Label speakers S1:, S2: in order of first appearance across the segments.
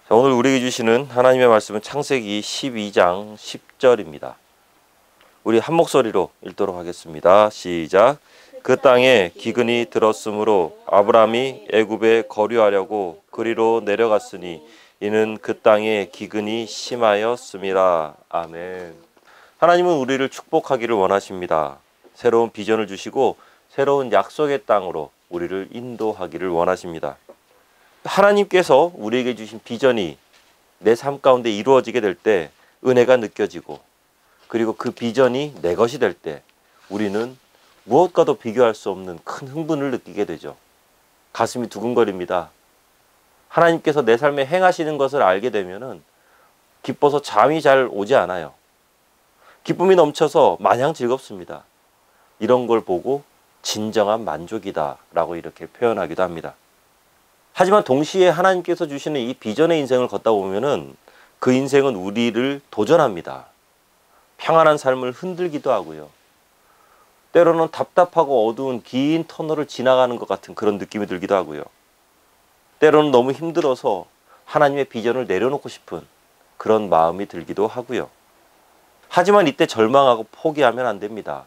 S1: 자, 오늘 우리에게 주시는 하나님의 말씀은 창세기 12장 10절입니다. 우리 한 목소리로 읽도록 하겠습니다. 시작. 그 땅에 기근이 들었으므로 아브라함이 애굽에 거류하려고 그리로 내려갔으니 이는 그 땅에 기근이 심하였음이라. 아멘. 하나님은 우리를 축복하기를 원하십니다. 새로운 비전을 주시고 새로운 약속의 땅으로 우리를 인도하기를 원하십니다. 하나님께서 우리에게 주신 비전이 내 삶 가운데 이루어지게 될 때 은혜가 느껴지고, 그리고 그 비전이 내 것이 될 때 우리는 무엇과도 비교할 수 없는 큰 흥분을 느끼게 되죠. 가슴이 두근거립니다. 하나님께서 내 삶에 행하시는 것을 알게 되면은 기뻐서 잠이 잘 오지 않아요. 기쁨이 넘쳐서 마냥 즐겁습니다. 이런 걸 보고 진정한 만족이다 라고 이렇게 표현하기도 합니다. 하지만 동시에 하나님께서 주시는 이 비전의 인생을 걷다 보면은 그 인생은 우리를 도전합니다. 평안한 삶을 흔들기도 하고요. 때로는 답답하고 어두운 긴 터널을 지나가는 것 같은 그런 느낌이 들기도 하고요. 때로는 너무 힘들어서 하나님의 비전을 내려놓고 싶은 그런 마음이 들기도 하고요. 하지만 이때 절망하고 포기하면 안 됩니다.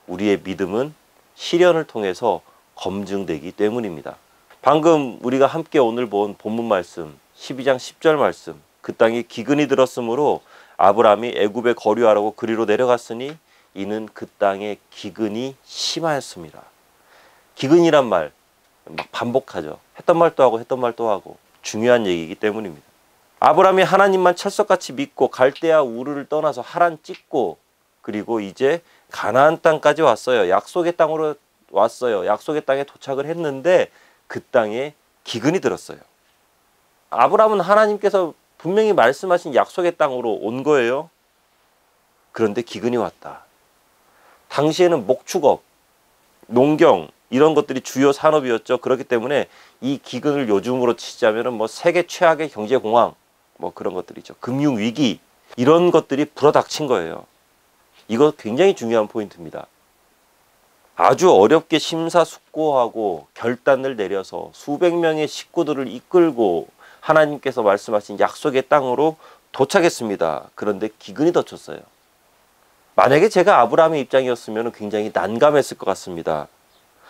S1: 우리의 믿음은 시련을 통해서 검증되기 때문입니다. 방금 우리가 함께 오늘 본 본문 말씀 12장 10절 말씀, 그 땅에 기근이 들었으므로 아브라함이 애굽에 거류하라고 그리로 내려갔으니 이는 그 땅에 기근이 심하였습니다. 기근이란 말 막 반복하죠. 했던 말 또 하고 했던 말 또 하고, 중요한 얘기이기 때문입니다. 아브라함이 하나님만 철석같이 믿고 갈대아 우르를 떠나서 하란 찍고, 그리고 이제 가나안 땅까지 왔어요. 약속의 땅으로 왔어요. 약속의 땅에 도착을 했는데 그 땅에 기근이 들었어요. 아브라함은 하나님께서 분명히 말씀하신 약속의 땅으로 온 거예요. 그런데 기근이 왔다. 당시에는 목축업, 농경 이런 것들이 주요 산업이었죠. 그렇기 때문에 이 기근을 요즘으로 치자면은 뭐 세계 최악의 경제 공황, 뭐 그런 것들이죠. 금융 위기 이런 것들이 불어닥친 거예요. 이거 굉장히 중요한 포인트입니다. 아주 어렵게 심사숙고하고 결단을 내려서 수백 명의 식구들을 이끌고 하나님께서 말씀하신 약속의 땅으로 도착했습니다. 그런데 기근이 덮쳤어요. 만약에 제가 아브라함의 입장이었으면 굉장히 난감했을 것 같습니다.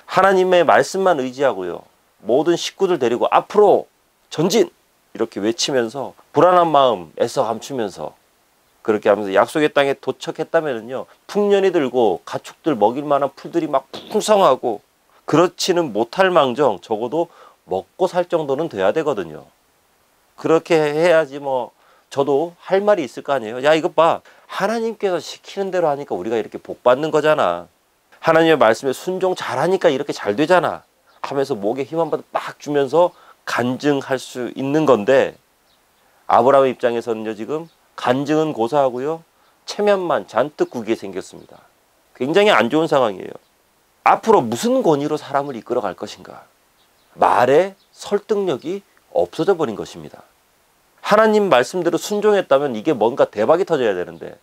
S1: 하나님의 말씀만 의지하고요, 모든 식구들 데리고 앞으로 전진! 이렇게 외치면서 불안한 마음 애써 감추면서 그렇게 하면서 약속의 땅에 도착했다면요, 풍년이 들고 가축들 먹일 만한 풀들이 막 풍성하고, 그렇지는 못할 망정 적어도 먹고 살 정도는 돼야 되거든요. 그렇게 해야지 뭐 저도 할 말이 있을 거 아니에요. 야, 이것 봐, 하나님께서 시키는 대로 하니까 우리가 이렇게 복 받는 거잖아. 하나님의 말씀에 순종 잘하니까 이렇게 잘 되잖아 하면서 목에 힘 한 번 딱 주면서 간증할 수 있는 건데, 아브라함의 입장에서는요, 지금 간증은 고사하고요, 체면만 잔뜩 구기게 생겼습니다. 굉장히 안 좋은 상황이에요. 앞으로 무슨 권위로 사람을 이끌어 갈 것인가, 말에 설득력이 없어져 버린 것입니다. 하나님 말씀대로 순종했다면 이게 뭔가 대박이 터져야 되는데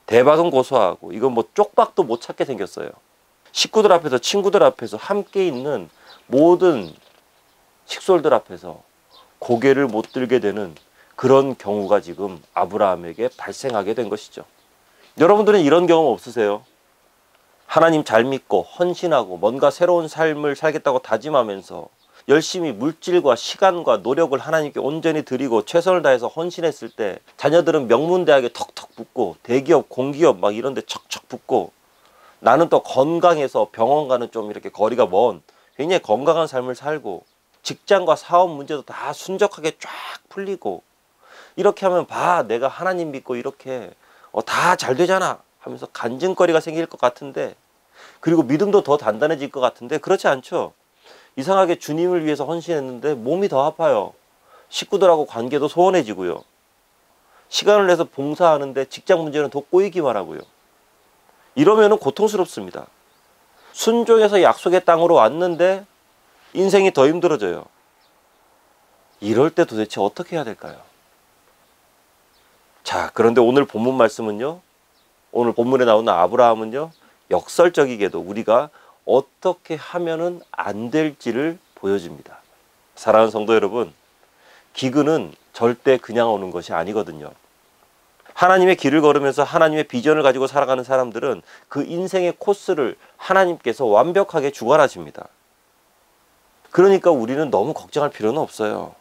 S1: 대박은 고소하고 이건 뭐 쪽박도 못 찾게 생겼어요. 식구들 앞에서, 친구들 앞에서, 함께 있는 모든 식솔들 앞에서 고개를 못 들게 되는 그런 경우가 지금 아브라함에게 발생하게 된 것이죠. 여러분들은 이런 경험 없으세요? 하나님 잘 믿고 헌신하고 뭔가 새로운 삶을 살겠다고 다짐하면서 열심히 물질과 시간과 노력을 하나님께 온전히 드리고 최선을 다해서 헌신했을 때 자녀들은 명문대학에 턱턱 붙고 대기업, 공기업 막 이런 데 척척 붙고, 나는 또 건강해서 병원과는 좀 이렇게 거리가 먼 굉장히 건강한 삶을 살고, 직장과 사업 문제도 다 순적하게 쫙 풀리고, 이렇게 하면 봐, 내가 하나님 믿고 이렇게 다 잘 되잖아 하면서 간증거리가 생길 것 같은데, 그리고 믿음도 더 단단해질 것 같은데 그렇지 않죠. 이상하게 주님을 위해서 헌신했는데 몸이 더 아파요. 식구들하고 관계도 소원해지고요. 시간을 내서 봉사하는데 직장 문제는 더 꼬이기만 하고요. 이러면은 고통스럽습니다. 순종해서 약속의 땅으로 왔는데 인생이 더 힘들어져요. 이럴 때 도대체 어떻게 해야 될까요? 자, 그런데 오늘 본문 말씀은요, 오늘 본문에 나오는 아브라함은요, 역설적이게도 우리가 어떻게 하면은 안 될지를 보여줍니다. 사랑하는 성도 여러분, 기근은 절대 그냥 오는 것이 아니거든요. 하나님의 길을 걸으면서 하나님의 비전을 가지고 살아가는 사람들은 그 인생의 코스를 하나님께서 완벽하게 주관하십니다. 그러니까 우리는 너무 걱정할 필요는 없어요.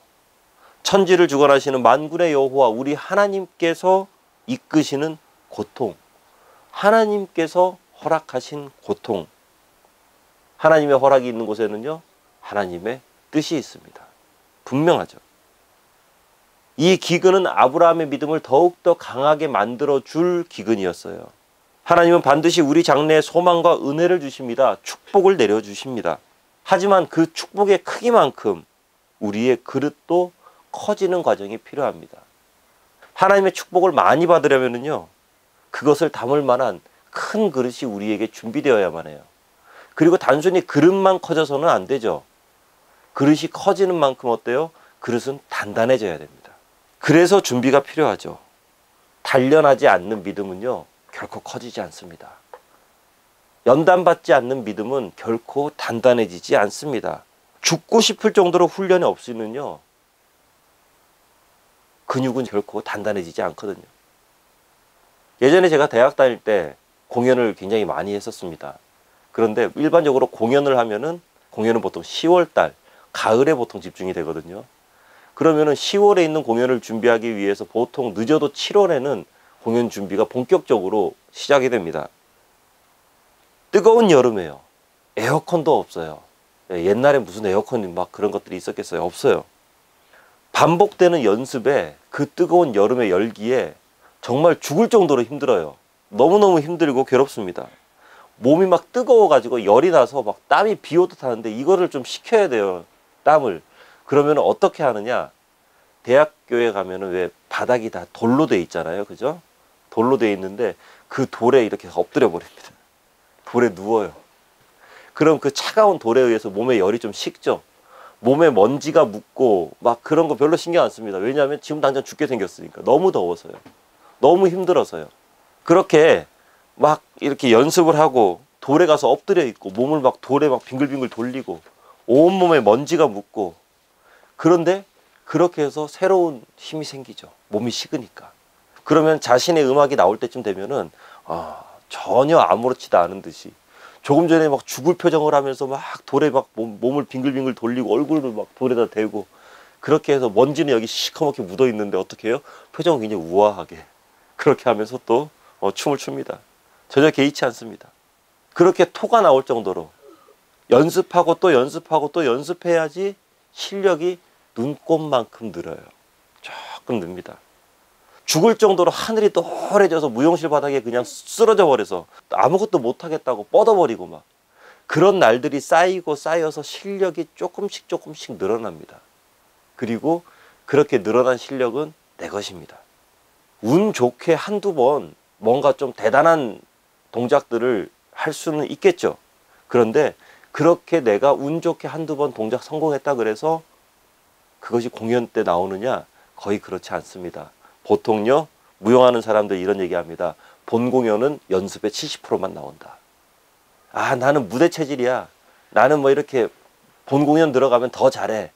S1: 천지를 주관하시는 만군의 여호와 우리 하나님께서 이끄시는 고통, 하나님께서 허락하신 고통, 하나님의 허락이 있는 곳에는요 하나님의 뜻이 있습니다. 분명하죠. 이 기근은 아브라함의 믿음을 더욱더 강하게 만들어줄 기근이었어요. 하나님은 반드시 우리 장래에 소망과 은혜를 주십니다. 축복을 내려주십니다. 하지만 그 축복의 크기만큼 우리의 그릇도 커지는 과정이 필요합니다. 하나님의 축복을 많이 받으려면요 그것을 담을 만한 큰 그릇이 우리에게 준비되어야만 해요. 그리고 단순히 그릇만 커져서는 안 되죠. 그릇이 커지는 만큼 어때요? 그릇은 단단해져야 됩니다. 그래서 준비가 필요하죠. 단련하지 않는 믿음은요 결코 커지지 않습니다. 연단받지 않는 믿음은 결코 단단해지지 않습니다. 죽고 싶을 정도로 훈련이 없으면요 근육은 결코 단단해지지 않거든요. 예전에 제가 대학 다닐 때 공연을 굉장히 많이 했었습니다. 그런데 일반적으로 공연은 보통 10월달, 가을에 보통 집중이 되거든요. 그러면은 10월에 있는 공연을 준비하기 위해서 보통 늦어도 7월에는 공연 준비가 본격적으로 시작이 됩니다. 뜨거운 여름에요. 에어컨도 없어요. 옛날에 무슨 에어컨이 막 그런 것들이 있었겠어요? 없어요. 반복되는 연습에 그 뜨거운 여름의 열기에 정말 죽을 정도로 힘들어요. 너무너무 힘들고 괴롭습니다. 몸이 막 뜨거워가지고 열이 나서 막 땀이 비 오듯 하는데 이거를 좀 식혀야 돼요. 땀을. 그러면 어떻게 하느냐? 대학교에 가면은 왜 바닥이 다 돌로 돼 있잖아요. 그죠? 돌로 돼 있는데 그 돌에 이렇게 엎드려 버립니다. 돌에 누워요. 그럼 그 차가운 돌에 의해서 몸에 열이 좀 식죠. 몸에 먼지가 묻고 막 그런 거 별로 신경 안 씁니다. 왜냐하면 지금 당장 죽게 생겼으니까. 너무 더워서요. 너무 힘들어서요. 그렇게 막 이렇게 연습을 하고 돌에 가서 엎드려 있고 몸을 막 돌에 막 빙글빙글 돌리고 온몸에 먼지가 묻고 그런데 그렇게 해서 새로운 힘이 생기죠. 몸이 식으니까. 그러면 자신의 음악이 나올 때쯤 되면은 전혀 아무렇지도 않은 듯이 조금 전에 막 죽을 표정을 하면서 막 돌에 막 몸을 빙글빙글 돌리고 얼굴을 막 돌에다 대고 그렇게 해서 먼지는 여기 시커멓게 묻어 있는데 어떻게 해요? 표정은 굉장히 우아하게 그렇게 하면서 또 춤을 춥니다. 전혀 개의치 않습니다. 그렇게 토가 나올 정도로 연습하고 또 연습하고 또 연습해야지 실력이 눈꼽만큼 늘어요. 조금 늡니다. 죽을 정도로 하늘이 노래져서 무용실 바닥에 그냥 쓰러져 버려서 아무것도 못하겠다고 뻗어버리고 막 그런 날들이 쌓이고 쌓여서 실력이 조금씩 늘어납니다. 그리고 그렇게 늘어난 실력은 내 것입니다. 운 좋게 한두 번 뭔가 좀 대단한 동작들을 할 수는 있겠죠. 그런데 그렇게 내가 운 좋게 한두 번 동작 성공했다 그래서 그것이 공연 때 나오느냐? 거의 그렇지 않습니다. 보통요 무용하는 사람들 이런 얘기합니다. 본 공연은 연습의 70%만 나온다. 나는 무대 체질이야. 나는 뭐 이렇게 본 공연 들어가면 더 잘해.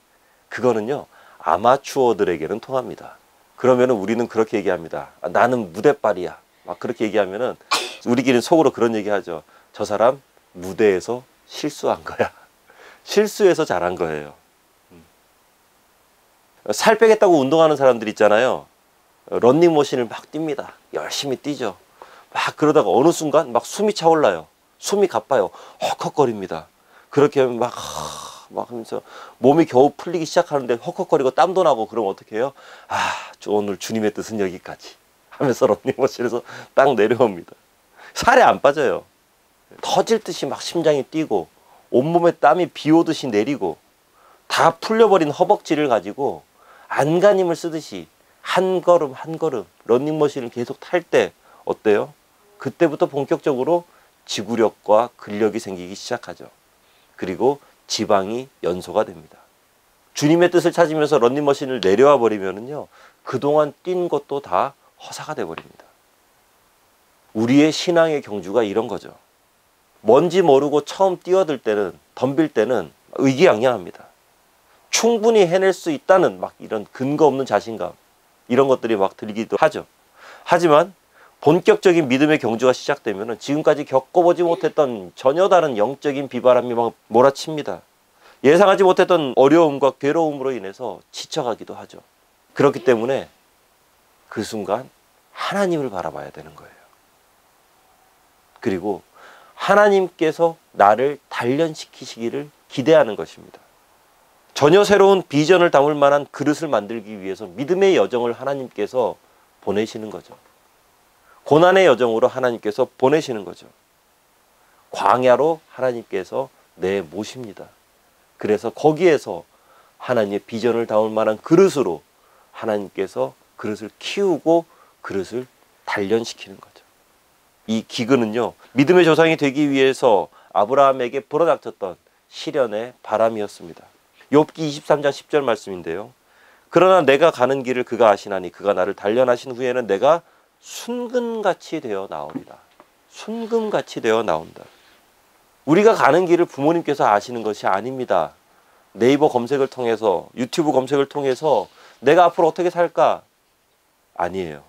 S1: 그거는요 아마추어들에게는 통합니다. 그러면은 우리는 그렇게 얘기합니다. 나는 무대빨이야. 막 그렇게 얘기하면은 우리끼리는 속으로 그런 얘기하죠. 저 사람 무대에서 실수한 거야. 실수해서 잘한 거예요. 살 빼겠다고 운동하는 사람들 있잖아요. 런닝머신을 막 뜁니다. 열심히 뛰죠. 막 그러다가 어느 순간 막 숨이 차올라요. 숨이 가빠요. 헉헉거립니다. 그렇게 하면 막 하면서 몸이 겨우 풀리기 시작하는데 헉헉거리고 땀도 나고 그러면 어떻게 해요? 오늘 주님의 뜻은 여기까지 하면서 런닝머신에서 딱 내려옵니다. 살이 안 빠져요. 터질 듯이 막 심장이 뛰고 온몸에 땀이 비 오듯이 내리고 다 풀려버린 허벅지를 가지고 안간힘을 쓰듯이 한 걸음 한 걸음 런닝머신을 계속 탈 때 어때요? 그때부터 본격적으로 지구력과 근력이 생기기 시작하죠. 그리고 지방이 연소가 됩니다. 주님의 뜻을 찾으면서 런닝머신을 내려와 버리면은요 그동안 뛴 것도 다 허사가 돼 버립니다. 우리의 신앙의 경주가 이런 거죠. 뭔지 모르고 처음 뛰어들 때는 덤빌 때는 의기양양합니다. 충분히 해낼 수 있다는 막 이런 근거 없는 자신감, 이런 것들이 막 들기도 하죠. 하지만 본격적인 믿음의 경주가 시작되면 지금까지 겪어보지 못했던 전혀 다른 영적인 비바람이 막 몰아칩니다. 예상하지 못했던 어려움과 괴로움으로 인해서 지쳐가기도 하죠. 그렇기 때문에 그 순간 하나님을 바라봐야 되는 거예요. 그리고 하나님께서 나를 단련시키시기를 기대하는 것입니다. 전혀 새로운 비전을 담을 만한 그릇을 만들기 위해서 믿음의 여정을 하나님께서 보내시는 거죠. 고난의 여정으로 하나님께서 보내시는 거죠. 광야로 하나님께서 내모십니다. 그래서 거기에서 하나님의 비전을 담을 만한 그릇으로 하나님께서 그릇을 키우고 그릇을 단련시키는 거죠. 이 기근은요, 믿음의 조상이 되기 위해서 아브라함에게 불어닥쳤던 시련의 바람이었습니다. 욥기 23장 10절 말씀인데요. 그러나 내가 가는 길을 그가 아시나니 그가 나를 단련하신 후에는 내가 순금같이 되어 나오리라. 순금같이 되어 나온다. 우리가 가는 길을 부모님께서 아시는 것이 아닙니다. 네이버 검색을 통해서, 유튜브 검색을 통해서 내가 앞으로 어떻게 살까? 아니에요.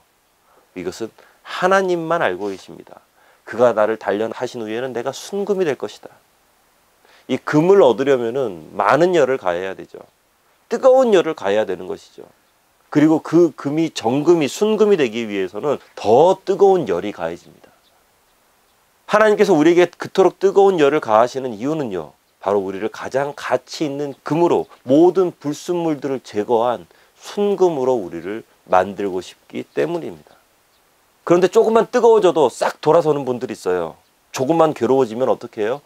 S1: 이것은 하나님만 알고 계십니다. 그가 나를 단련하신 후에는 내가 순금이 될 것이다. 이 금을 얻으려면은 많은 열을 가해야 되죠. 뜨거운 열을 가해야 되는 것이죠. 그리고 그 금이 정금이 순금이 되기 위해서는 더 뜨거운 열이 가해집니다. 하나님께서 우리에게 그토록 뜨거운 열을 가하시는 이유는요, 바로 우리를 가장 가치 있는 금으로 모든 불순물들을 제거한 순금으로 우리를 만들고 싶기 때문입니다. 그런데 조금만 뜨거워져도 싹 돌아서는 분들이 있어요. 조금만 괴로워지면 어떻게 해요?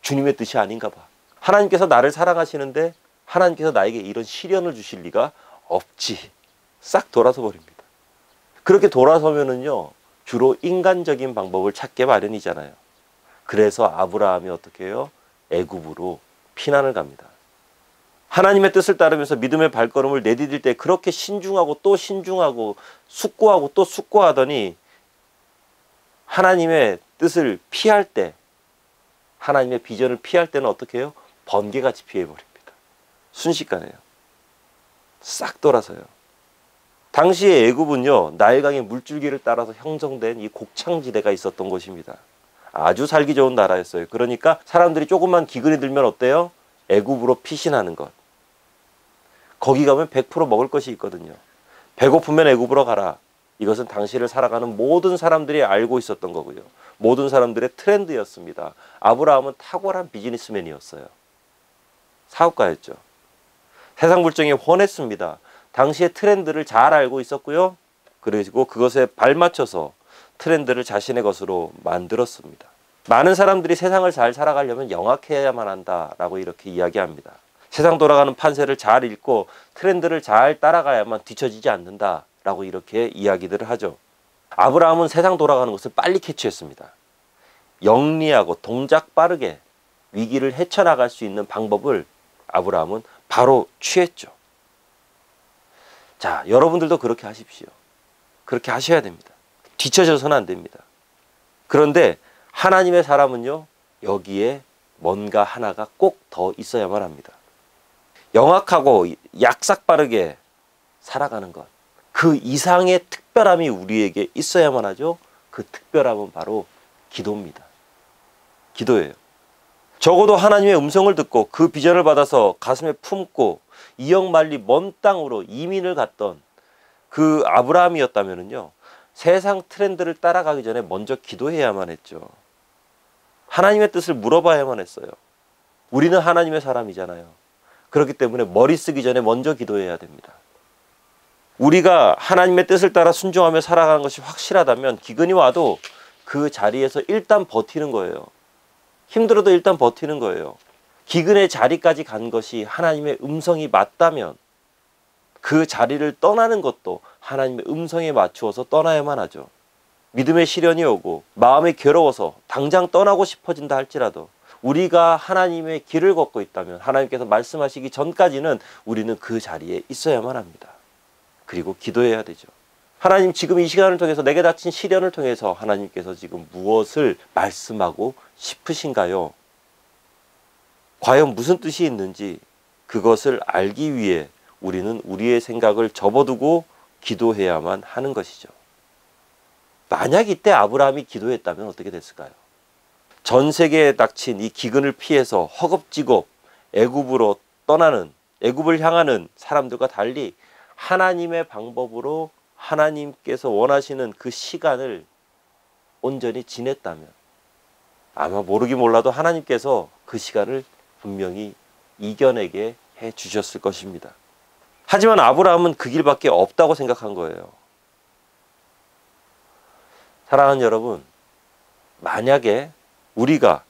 S1: 주님의 뜻이 아닌가 봐. 하나님께서 나를 사랑하시는데 하나님께서 나에게 이런 시련을 주실 리가 없지. 싹 돌아서 버립니다. 그렇게 돌아서면은요, 주로 인간적인 방법을 찾게 마련이잖아요. 그래서 아브라함이 어떻게 해요? 애굽으로 피난을 갑니다. 하나님의 뜻을 따르면서 믿음의 발걸음을 내디딜 때 그렇게 신중하고 또 신중하고 숙고하고 또 숙고하더니 하나님의 뜻을 피할 때, 하나님의 비전을 피할 때는 어떻게 해요? 번개같이 피해버립니다. 순식간에요. 싹 돌아서요. 당시에 애굽은요, 나일강의 물줄기를 따라서 형성된 이 곡창지대가 있었던 곳입니다. 아주 살기 좋은 나라였어요. 그러니까 사람들이 조금만 기근이 들면 어때요? 애굽으로 피신하는 것. 거기 가면 100% 먹을 것이 있거든요. 배고프면 애굽으로 가라. 이것은 당시를 살아가는 모든 사람들이 알고 있었던 거고요. 모든 사람들의 트렌드였습니다. 아브라함은 탁월한 비즈니스맨이었어요. 사업가였죠. 세상 물정에 훤했습니다. 당시의 트렌드를 잘 알고 있었고요. 그리고 그것에 발맞춰서 트렌드를 자신의 것으로 만들었습니다. 많은 사람들이 세상을 잘 살아가려면 영악해야만 한다라고 이렇게 이야기합니다. 세상 돌아가는 판세를 잘 읽고 트렌드를 잘 따라가야만 뒤처지지 않는다라고 이렇게 이야기들을 하죠. 아브라함은 세상 돌아가는 것을 빨리 캐치했습니다. 영리하고 동작 빠르게 위기를 헤쳐나갈 수 있는 방법을 아브라함은 바로 취했죠. 자, 여러분들도 그렇게 하십시오. 그렇게 하셔야 됩니다. 뒤처져서는 안 됩니다. 그런데 하나님의 사람은요, 여기에 뭔가 하나가 꼭 더 있어야만 합니다. 영악하고 약삭 빠르게 살아가는 것, 그 이상의 특별함이 우리에게 있어야만 하죠. 그 특별함은 바로 기도입니다. 기도예요. 적어도 하나님의 음성을 듣고 그 비전을 받아서 가슴에 품고 이역만리 먼 땅으로 이민을 갔던 그 아브라함이었다면요, 세상 트렌드를 따라가기 전에 먼저 기도해야만 했죠. 하나님의 뜻을 물어봐야만 했어요. 우리는 하나님의 사람이잖아요. 그렇기 때문에 머리 쓰기 전에 먼저 기도해야 됩니다. 우리가 하나님의 뜻을 따라 순종하며 살아가는 것이 확실하다면 기근이 와도 그 자리에서 일단 버티는 거예요. 힘들어도 일단 버티는 거예요. 기근의 자리까지 간 것이 하나님의 음성이 맞다면 그 자리를 떠나는 것도 하나님의 음성에 맞추어서 떠나야만 하죠. 믿음의 시련이 오고 마음이 괴로워서 당장 떠나고 싶어진다 할지라도 우리가 하나님의 길을 걷고 있다면 하나님께서 말씀하시기 전까지는 우리는 그 자리에 있어야만 합니다. 그리고 기도해야 되죠. 하나님, 지금 이 시간을 통해서 내게 닥친 시련을 통해서 하나님께서 지금 무엇을 말씀하고 싶으신가요? 과연 무슨 뜻이 있는지 그것을 알기 위해 우리는 우리의 생각을 접어두고 기도해야만 하는 것이죠. 만약 이때 아브라함이 기도했다면 어떻게 됐을까요? 전 세계에 닥친 이 기근을 피해서 허겁지겁 애굽으로 떠나는, 애굽을 향하는 사람들과 달리 하나님의 방법으로 하나님께서 원하시는 그 시간을 온전히 지냈다면 아마 모르긴 몰라도 하나님께서 그 시간을 분명히 이겨내게 해 주셨을 것입니다. 하지만 아브라함은 그 길밖에 없다고 생각한 거예요. 사랑하는 여러분, 만약에 우리가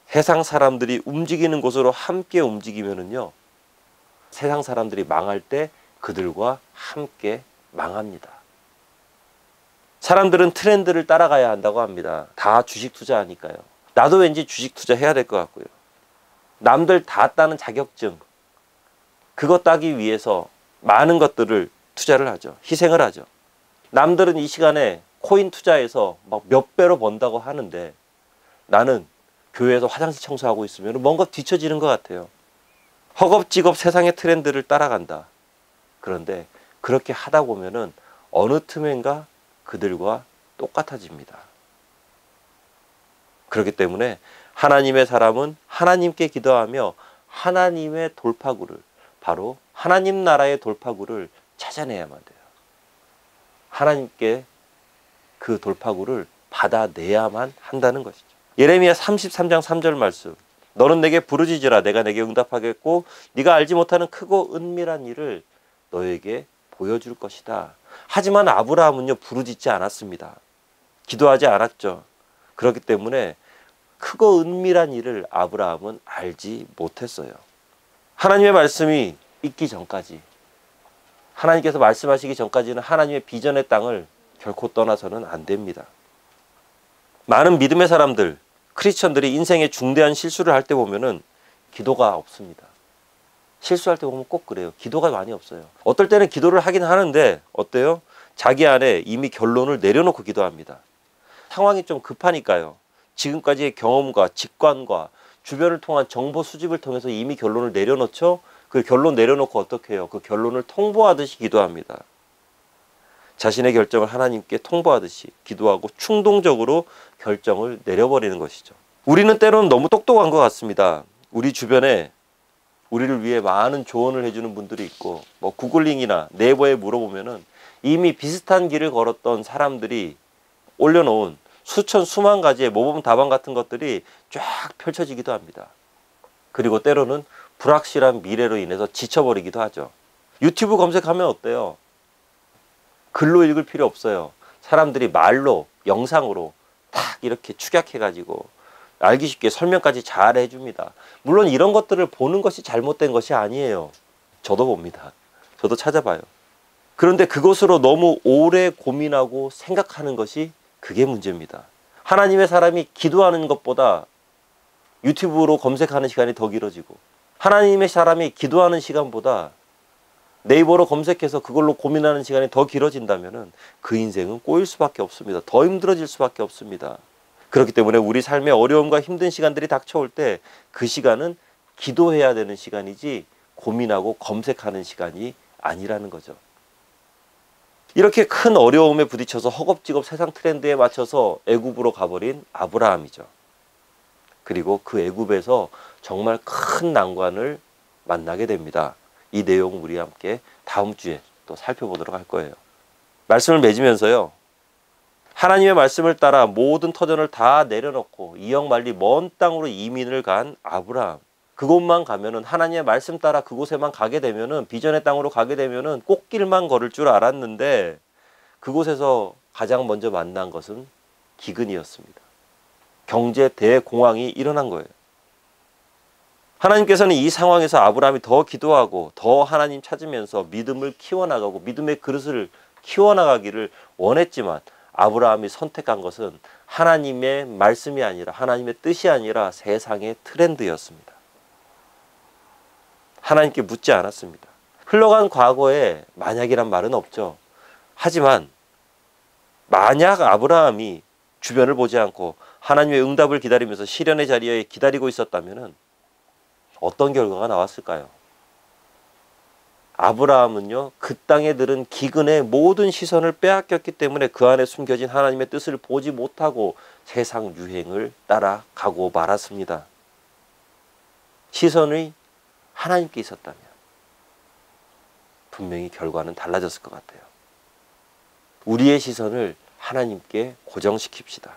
S1: 세상 사람들이 움직이는 곳으로 함께 움직이면은요, 세상 사람들이 망할 때 그들과 함께 망합니다. 사람들은 트렌드를 따라가야 한다고 합니다. 다 주식 투자하니까요. 나도 왠지 주식 투자해야 될 것 같고요. 남들 다 따는 자격증, 그거 따기 위해서 많은 것들을 투자를 하죠. 희생을 하죠. 남들은 이 시간에 코인 투자해서 막 몇 배로 번다고 하는데 나는 교회에서 화장실 청소하고 있으면 뭔가 뒤처지는 것 같아요. 허겁지겁 세상의 트렌드를 따라간다. 그런데 그렇게 하다 보면은 어느 틈엔가 그들과 똑같아집니다. 그렇기 때문에 하나님의 사람은 하나님께 기도하며 하나님의 돌파구를, 바로 하나님 나라의 돌파구를 찾아내야만 돼요. 하나님께 그 돌파구를 받아내야만 한다는 것이죠. 예레미야 33장 3절 말씀. 너는 내게 부르짖으라 내가 내게 응답하겠고 네가 알지 못하는 크고 은밀한 일을 너에게 보여줄 것이다. 하지만 아브라함은요, 부르짖지 않았습니다. 기도하지 않았죠. 그렇기 때문에 크고 은밀한 일을 아브라함은 알지 못했어요. 하나님의 말씀이 있기 전까지, 하나님께서 말씀하시기 전까지는 하나님의 비전의 땅을 결코 떠나서는 안 됩니다. 많은 믿음의 사람들, 크리스천들이 인생의 중대한 실수를 할 때 보면은 기도가 없습니다. 실수할 때 보면 꼭 그래요. 기도가 많이 없어요. 어떨 때는 기도를 하긴 하는데 어때요? 자기 안에 이미 결론을 내려놓고 기도합니다. 상황이 좀 급하니까요. 지금까지의 경험과 직관과 주변을 통한 정보 수집을 통해서 이미 결론을 내려놓죠. 그 결론 내려놓고 어떻게 해요? 그 결론을 통보하듯이 기도합니다. 자신의 결정을 하나님께 통보하듯이 기도하고 충동적으로 결정을 내려버리는 것이죠. 우리는 때로는 너무 똑똑한 것 같습니다. 우리 주변에 우리를 위해 많은 조언을 해주는 분들이 있고, 뭐 구글링이나 네이버에 물어보면은 이미 비슷한 길을 걸었던 사람들이 올려놓은 수천 수만 가지의 모범 답안 같은 것들이 쫙 펼쳐지기도 합니다. 그리고 때로는 불확실한 미래로 인해서 지쳐버리기도 하죠. 유튜브 검색하면 어때요? 글로 읽을 필요 없어요. 사람들이 말로, 영상으로 딱 이렇게 축약해가지고 알기 쉽게 설명까지 잘 해줍니다. 물론 이런 것들을 보는 것이 잘못된 것이 아니에요. 저도 봅니다. 저도 찾아봐요. 그런데 그것으로 너무 오래 고민하고 생각하는 것이 그게 문제입니다. 하나님의 사람이 기도하는 것보다 유튜브로 검색하는 시간이 더 길어지고, 하나님의 사람이 기도하는 시간보다 네이버로 검색해서 그걸로 고민하는 시간이 더 길어진다면 그 인생은 꼬일 수밖에 없습니다. 더 힘들어질 수밖에 없습니다. 그렇기 때문에 우리 삶의 어려움과 힘든 시간들이 닥쳐올 때 그 시간은 기도해야 되는 시간이지 고민하고 검색하는 시간이 아니라는 거죠. 이렇게 큰 어려움에 부딪혀서 허겁지겁 세상 트렌드에 맞춰서 애굽으로 가버린 아브라함이죠. 그리고 그 애굽에서 정말 큰 난관을 만나게 됩니다. 이 내용 우리 함께 다음 주에 또 살펴보도록 할 거예요. 말씀을 맺으면서요, 하나님의 말씀을 따라 모든 터전을 다 내려놓고 이역만리 먼 땅으로 이민을 간 아브라함. 그곳만 가면은, 하나님의 말씀 따라 그곳에만 가게 되면은, 비전의 땅으로 가게 되면은 꽃길만 걸을 줄 알았는데 그곳에서 가장 먼저 만난 것은 기근이었습니다. 경제 대공황이 일어난 거예요. 하나님께서는 이 상황에서 아브라함이 더 기도하고 더 하나님 찾으면서 믿음을 키워나가고 믿음의 그릇을 키워나가기를 원했지만, 아브라함이 선택한 것은 하나님의 말씀이 아니라, 하나님의 뜻이 아니라 세상의 트렌드였습니다. 하나님께 묻지 않았습니다. 흘러간 과거에 만약이란 말은 없죠. 하지만 만약 아브라함이 주변을 보지 않고 하나님의 응답을 기다리면서 시련의 자리에 기다리고 있었다면 어떤 결과가 나왔을까요? 아브라함은요, 그 땅에 들은 기근의 모든 시선을 빼앗겼기 때문에 그 안에 숨겨진 하나님의 뜻을 보지 못하고 세상 유행을 따라가고 말았습니다. 시선이 하나님께 있었다면 분명히 결과는 달라졌을 것 같아요. 우리의 시선을 하나님께 고정시킵시다.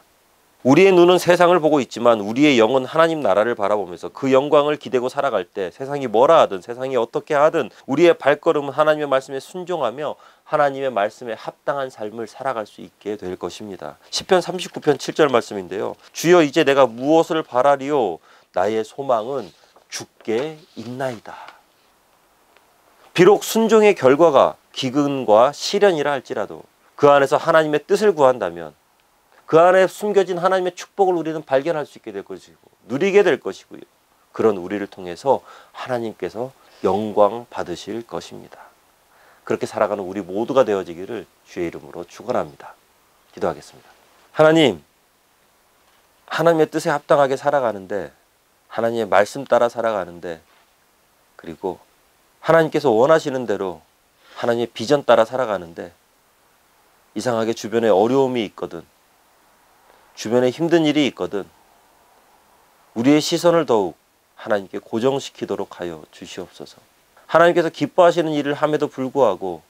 S1: 우리의 눈은 세상을 보고 있지만 우리의 영은 하나님 나라를 바라보면서 그 영광을 기대고 살아갈 때 세상이 뭐라 하든 세상이 어떻게 하든 우리의 발걸음은 하나님의 말씀에 순종하며 하나님의 말씀에 합당한 삶을 살아갈 수 있게 될 것입니다. 시편 39편 7절 말씀인데요. 주여 이제 내가 무엇을 바라리요? 나의 소망은 주께 있나이다. 비록 순종의 결과가 기근과 시련이라 할지라도 그 안에서 하나님의 뜻을 구한다면 그 안에 숨겨진 하나님의 축복을 우리는 발견할 수 있게 될 것이고 누리게 될 것이고요. 그런 우리를 통해서 하나님께서 영광 받으실 것입니다. 그렇게 살아가는 우리 모두가 되어지기를 주의 이름으로 축원합니다. 기도하겠습니다. 하나님, 하나님의 뜻에 합당하게 살아가는데 하나님의 말씀 따라 살아가는데 그리고 하나님께서 원하시는 대로 하나님의 비전 따라 살아가는데 이상하게 주변에 어려움이 있거든 주변에 힘든 일이 있거든 우리의 시선을 더욱 하나님께 고정시키도록 하여 주시옵소서. 하나님께서 기뻐하시는 일을 함에도 불구하고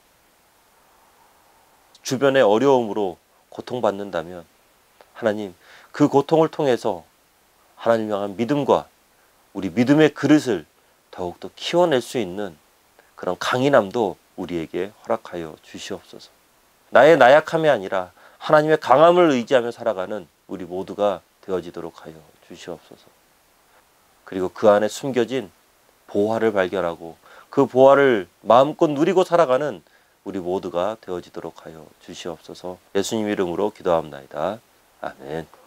S1: 주변의 어려움으로 고통받는다면 하나님 그 고통을 통해서 하나님을 향한 믿음과 우리 믿음의 그릇을 더욱더 키워낼 수 있는 그런 강인함도 우리에게 허락하여 주시옵소서. 나의 나약함이 아니라 하나님의 강함을 의지하며 살아가는 우리 모두가 되어지도록 하여 주시옵소서. 그리고 그 안에 숨겨진 보화를 발견하고 그 보화를 마음껏 누리고 살아가는 우리 모두가 되어지도록 하여 주시옵소서. 예수님 이름으로 기도합나이다. 아멘.